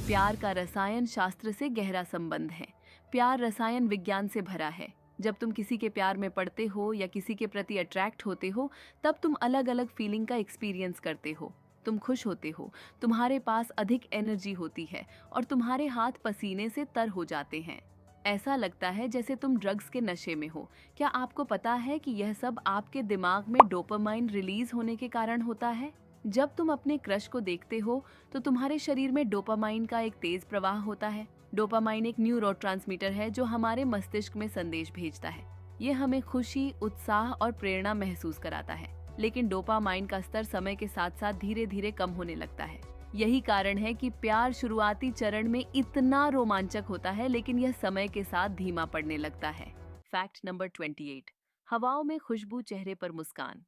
प्यार का रसायन शास्त्र से गहरा संबंध है। प्यार रसायन विज्ञान से भरा है। जब तुम किसी के प्यार में पड़ते हो या किसी के प्रति अट्रैक्ट होते हो, तब तुम अलग अलग फीलिंग का एक्सपीरियंस करते हो। तुम खुश होते हो, तुम्हारे पास अधिक एनर्जी होती है और तुम्हारे हाथ पसीने से तर हो जाते हैं। ऐसा लगता है जैसे तुम ड्रग्स के नशे में हो। क्या आपको पता है कि यह सब आपके दिमाग में डोपामाइन रिलीज होने के कारण होता है? जब तुम अपने क्रश को देखते हो तो तुम्हारे शरीर में डोपामाइन का एक तेज प्रवाह होता है। डोपामाइन एक न्यूरोट्रांसमीटर है जो हमारे मस्तिष्क में संदेश भेजता है। ये हमें खुशी, उत्साह और प्रेरणा महसूस कराता है। लेकिन डोपामाइन का स्तर समय के साथ साथ धीरे धीरे कम होने लगता है। यही कारण है कि प्यार शुरुआती चरण में इतना रोमांचक होता है, लेकिन यह समय के साथ धीमा पड़ने लगता है। फैक्ट नंबर 28, हवाओं में खुशबू, चेहरे पर मुस्कान।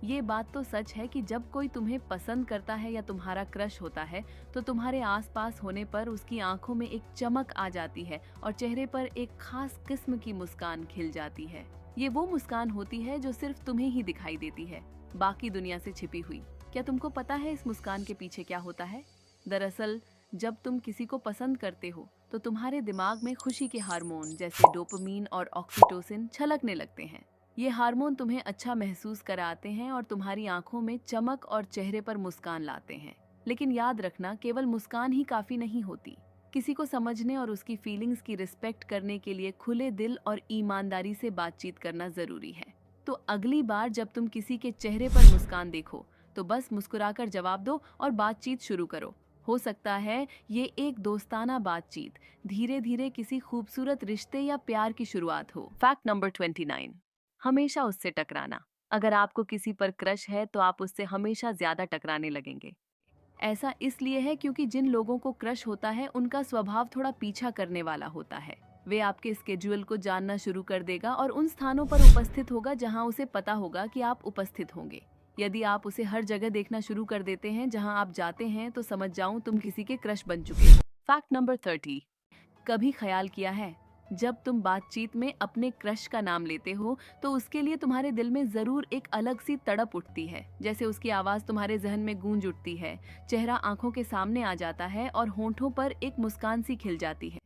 ये बात तो सच है कि जब कोई तुम्हें पसंद करता है या तुम्हारा क्रश होता है तो तुम्हारे आसपास होने पर उसकी आंखों में एक चमक आ जाती है और चेहरे पर एक खास किस्म की मुस्कान खिल जाती है। ये वो मुस्कान होती है जो सिर्फ तुम्हें ही दिखाई देती है, बाकी दुनिया से छिपी हुई। क्या तुमको पता है इस मुस्कान के पीछे क्या होता है? दरअसल जब तुम किसी को पसंद करते हो तो तुम्हारे दिमाग में खुशी के हार्मोन जैसे डोपामीन और ऑक्सीटोसिन छलकने लगते हैं। ये हार्मोन तुम्हें अच्छा महसूस कराते हैं और तुम्हारी आंखों में चमक और चेहरे पर मुस्कान लाते हैं। लेकिन याद रखना, केवल मुस्कान ही काफी नहीं होती। किसी को समझने और उसकी फीलिंग्स की रिस्पेक्ट करने के लिए खुले दिल और ईमानदारी से बातचीत करना जरूरी है। तो अगली बार जब तुम किसी के चेहरे पर मुस्कान देखो तो बस मुस्कुराकर जवाब दो और बातचीत शुरू करो। हो सकता है ये एक दोस्ताना बातचीत धीरे धीरे किसी खूबसूरत रिश्ते या प्यार की शुरुआत हो। फैक्ट नंबर 29, हमेशा उससे टकराना। अगर आपको किसी पर क्रश है तो आप उससे हमेशा ज्यादा टकराने लगेंगे। ऐसा इसलिए है क्योंकि जिन लोगों को क्रश होता है उनका स्वभाव थोड़ा पीछा करने वाला होता है। वे आपके स्केड्यूल को जानना शुरू कर देगा और उन स्थानों पर उपस्थित होगा जहां उसे पता होगा कि आप उपस्थित होंगे। यदि आप उसे हर जगह देखना शुरू कर देते हैं जहां आप जाते हैं तो समझ जाऊं तुम किसी के क्रश बन चुके हो। फैक्ट नंबर 30, कभी ख्याल किया है जब तुम बातचीत में अपने क्रश का नाम लेते हो तो उसके लिए तुम्हारे दिल में जरूर एक अलग सी तड़प उठती है, जैसे उसकी आवाज तुम्हारे जहन में गूंज उठती है, चेहरा आंखों के सामने आ जाता है और होंठों पर एक मुस्कान सी खिल जाती है।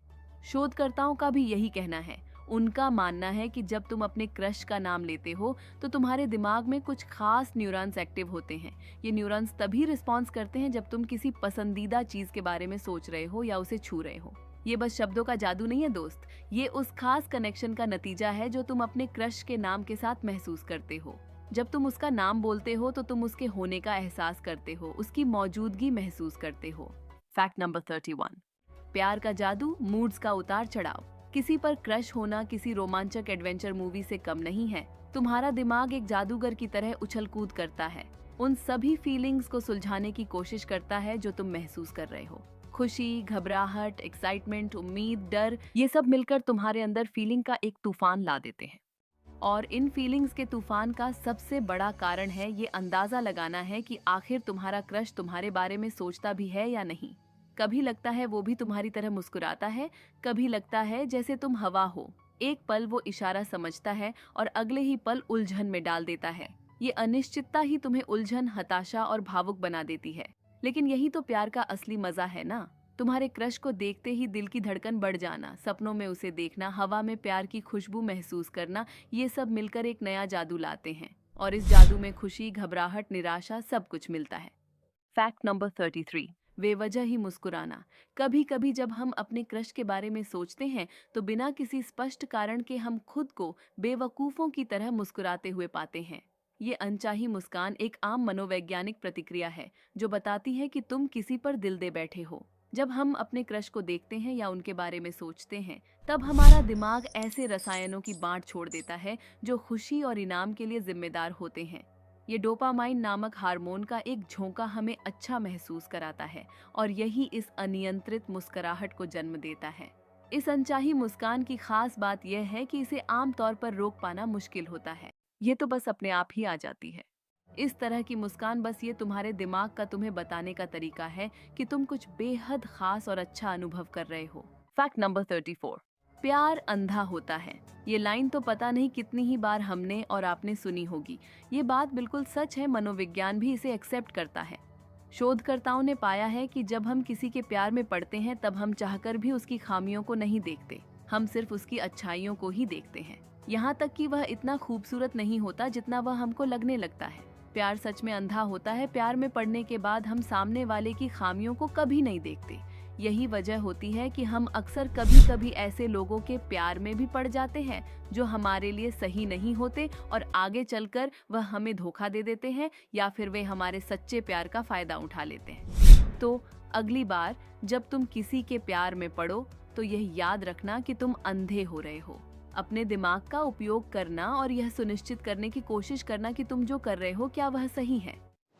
शोधकर्ताओं का भी यही कहना है। उनका मानना है कि जब तुम अपने क्रश का नाम लेते हो तो तुम्हारे दिमाग में कुछ खास न्यूरॉन्स एक्टिव होते हैं। ये न्यूरॉन्स तभी रिस्पॉन्स करते हैं जब तुम किसी पसंदीदा चीज के बारे में सोच रहे हो या उसे छू रहे हो। ये बस शब्दों का जादू नहीं है दोस्त, ये उस खास कनेक्शन का नतीजा है जो तुम अपने क्रश के नाम के साथ महसूस करते हो। जब तुम उसका नाम बोलते हो तो तुम उसके होने का एहसास करते हो, उसकी मौजूदगी महसूस करते हो। फैक्ट नंबर 31, प्यार का जादू, मूड्स का उतार चढ़ाव। किसी पर क्रश होना किसी रोमांचक एडवेंचर मूवी से कम नहीं है। तुम्हारा दिमाग एक जादूगर की तरह उछल कूद करता है, उन सभी फीलिंग्स को सुलझाने की कोशिश करता है जो तुम महसूस कर रहे हो। खुशी, घबराहट, एक्साइटमेंट, उम्मीद, डर, ये सब मिलकर तुम्हारे अंदर फीलिंग का एक तूफान ला देते हैं। और इन फीलिंग्स के तूफान का सबसे बड़ा कारण है ये अंदाजा लगाना है कि आखिर तुम्हारा क्रश तुम्हारे बारे में सोचता भी है या नहीं। कभी लगता है वो भी तुम्हारी तरह मुस्कुराता है, कभी लगता है जैसे तुम हवा हो। एक पल वो इशारा समझता है और अगले ही पल उलझन में डाल देता है। ये अनिश्चितता ही तुम्हें उलझन, हताशा और भावुक बना देती है। लेकिन यही तो प्यार का असली मजा है ना। तुम्हारे क्रश को देखते ही दिल की धड़कन बढ़ जाना, सपनों में उसे देखना, हवा में प्यार की खुशबू महसूस करना, ये सब मिलकर एक नया जादू लाते हैं। और इस जादू में खुशी, घबराहट, निराशा सब कुछ मिलता है। फैक्ट नंबर 33, बेवजह ही मुस्कुराना। कभी कभी जब हम अपने क्रश के बारे में सोचते हैं तो बिना किसी स्पष्ट कारण के हम खुद को बेवकूफों की तरह मुस्कुराते हुए पाते हैं। ये अनचाही मुस्कान एक आम मनोवैज्ञानिक प्रतिक्रिया है जो बताती है कि तुम किसी पर दिल दे बैठे हो। जब हम अपने क्रश को देखते हैं या उनके बारे में सोचते हैं तब हमारा दिमाग ऐसे रसायनों की बांट छोड़ देता है जो खुशी और इनाम के लिए जिम्मेदार होते हैं। ये डोपामाइन नामक हार्मोन का एक झोंका हमें अच्छा महसूस कराता है और यही इस अनियंत्रित मुस्कुराहट को जन्म देता है। इस अनचाही मुस्कान की खास बात यह है कि इसे आमतौर पर रोक पाना मुश्किल होता है। ये तो बस अपने आप ही आ जाती है। इस तरह की मुस्कान बस ये तुम्हारे दिमाग का तुम्हें बताने का तरीका है कि तुम कुछ बेहद खास और अच्छा अनुभव कर रहे हो। फैक्ट नंबर 34, प्यार अंधा होता है। ये लाइन तो पता नहीं कितनी ही बार हमने और आपने सुनी होगी। ये बात बिल्कुल सच है, मनोविज्ञान भी इसे एक्सेप्ट करता है। शोधकर्ताओं ने पाया है कि जब हम किसी के प्यार में पड़ते हैं तब हम चाहकर भी उसकी खामियों को नहीं देखते, हम सिर्फ उसकी अच्छाइयों को ही देखते हैं। यहाँ तक कि वह इतना खूबसूरत नहीं होता जितना वह हमको लगने लगता है। प्यार सच में अंधा होता है। प्यार में पड़ने के बाद हम सामने वाले की खामियों को कभी नहीं देखते। यही वजह होती है कि हम अक्सर कभी कभी ऐसे लोगों के प्यार में भी पड़ जाते हैं जो हमारे लिए सही नहीं होते और आगे चलकर वह हमें धोखा दे देते हैं या फिर वे हमारे सच्चे प्यार का फायदा उठा लेते हैं। तो अगली बार जब तुम किसी के प्यार में पड़ो तो यह याद रखना कि तुम अंधे हो रहे हो। अपने दिमाग का उपयोग करना और यह सुनिश्चित करने की कोशिश करना कि तुम जो कर रहे हो क्या वह सही है।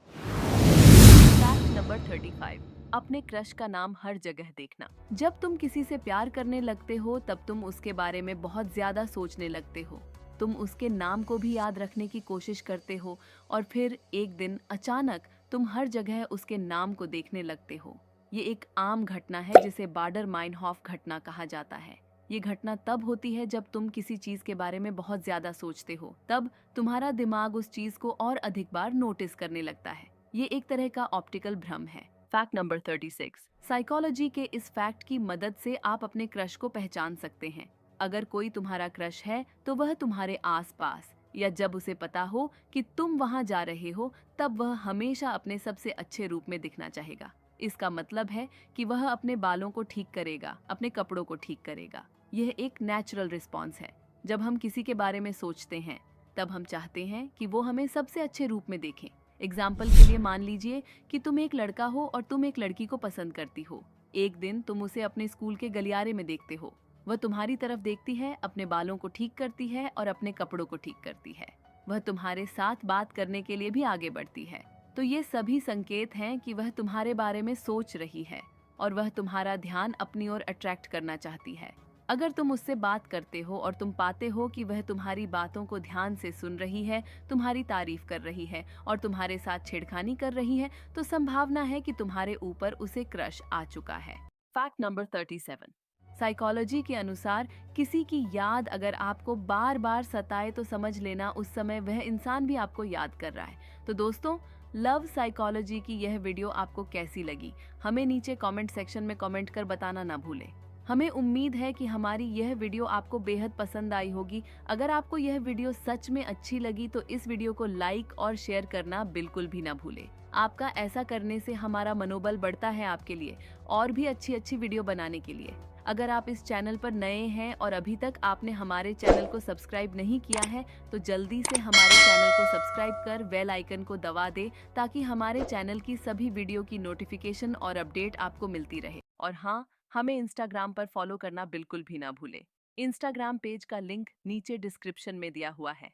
फैक्ट नंबर 35, अपने क्रश का नाम हर जगह देखना। जब तुम किसी से प्यार करने लगते हो तब तुम उसके बारे में बहुत ज्यादा सोचने लगते हो। तुम उसके नाम को भी याद रखने की कोशिश करते हो और फिर एक दिन अचानक तुम हर जगह उसके नाम को देखने लगते हो। ये एक आम घटना है जिसे बाडर-माइनहॉफ घटना कहा जाता है। ये घटना तब होती है जब तुम किसी चीज के बारे में बहुत ज्यादा सोचते हो। तब तुम्हारा दिमाग उस चीज को और अधिक बार नोटिस करने लगता है। ये एक तरह का ऑप्टिकल भ्रम है। फैक्ट नंबर 36, साइकोलॉजी के इस फैक्ट की मदद से आप अपने क्रश को पहचान सकते हैं। अगर कोई तुम्हारा क्रश है तो वह तुम्हारे आसपास या जब उसे पता हो कि तुम वहां जा रहे हो तब वह हमेशा अपने सबसे अच्छे रूप में दिखना चाहेगा। इसका मतलब है कि वह अपने बालों को ठीक करेगा, अपने कपड़ों को ठीक करेगा। यह एक नेचुरल रिस्पॉन्स है। जब हम किसी के बारे में सोचते हैं तब हम चाहते हैं कि वो हमें सबसे अच्छे रूप में देखें। एग्जाम्पल के लिए मान लीजिए कि तुम एक लड़का हो और तुम एक लड़की को पसंद करती हो। एक दिन तुम उसे अपने स्कूल के गलियारे में देखते हो। वह तुम्हारी तरफ देखती है, अपने बालों को ठीक करती है और अपने कपड़ों को ठीक करती है। वह तुम्हारे साथ बात करने के लिए भी आगे बढ़ती है। तो ये सभी संकेत हैं कि वह तुम्हारे बारे में सोच रही है और वह तुम्हारा ध्यान अपनी ओर अट्रैक्ट करना चाहती है। अगर तुम उससे बात करते हो और तुम पाते हो कि वह तुम्हारी बातों को ध्यान से सुन रही है, तुम्हारी तारीफ कर रही है और तुम्हारे साथ छेड़खानी कर रही है, तो संभावना है कि तुम्हारे ऊपर उसे क्रश आ चुका है। फैक्ट नंबर 37, साइकोलॉजी के अनुसार किसी की याद अगर आपको बार बार सताए तो समझ लेना उस समय वह इंसान भी आपको याद कर रहा है। तो दोस्तों, लव साइकोलॉजी की यह वीडियो आपको कैसी लगी हमें नीचे कमेंट सेक्शन में कमेंट कर बताना ना भूलें। हमें उम्मीद है कि हमारी यह वीडियो आपको बेहद पसंद आई होगी। अगर आपको यह वीडियो सच में अच्छी लगी तो इस वीडियो को लाइक और शेयर करना बिल्कुल भी ना भूलें। आपका ऐसा करने से हमारा मनोबल बढ़ता है आपके लिए और भी अच्छी अच्छी वीडियो बनाने के लिए। अगर आप इस चैनल पर नए हैं और अभी तक आपने हमारे चैनल को सब्सक्राइब नहीं किया है तो जल्दी से हमारे चैनल को सब्सक्राइब कर बेल आइकन को दबा दे ताकि हमारे चैनल की सभी वीडियो की नोटिफिकेशन और अपडेट आपको मिलती रहे। और हाँ, हमें इंस्टाग्राम पर फॉलो करना बिल्कुल भी ना भूलें। इंस्टाग्राम पेज का लिंक नीचे डिस्क्रिप्शन में दिया हुआ है।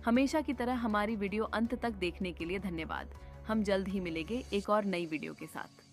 हमेशा की तरह हमारी वीडियो अंत तक देखने के लिए धन्यवाद। हम जल्द ही मिलेंगे एक और नई वीडियो के साथ।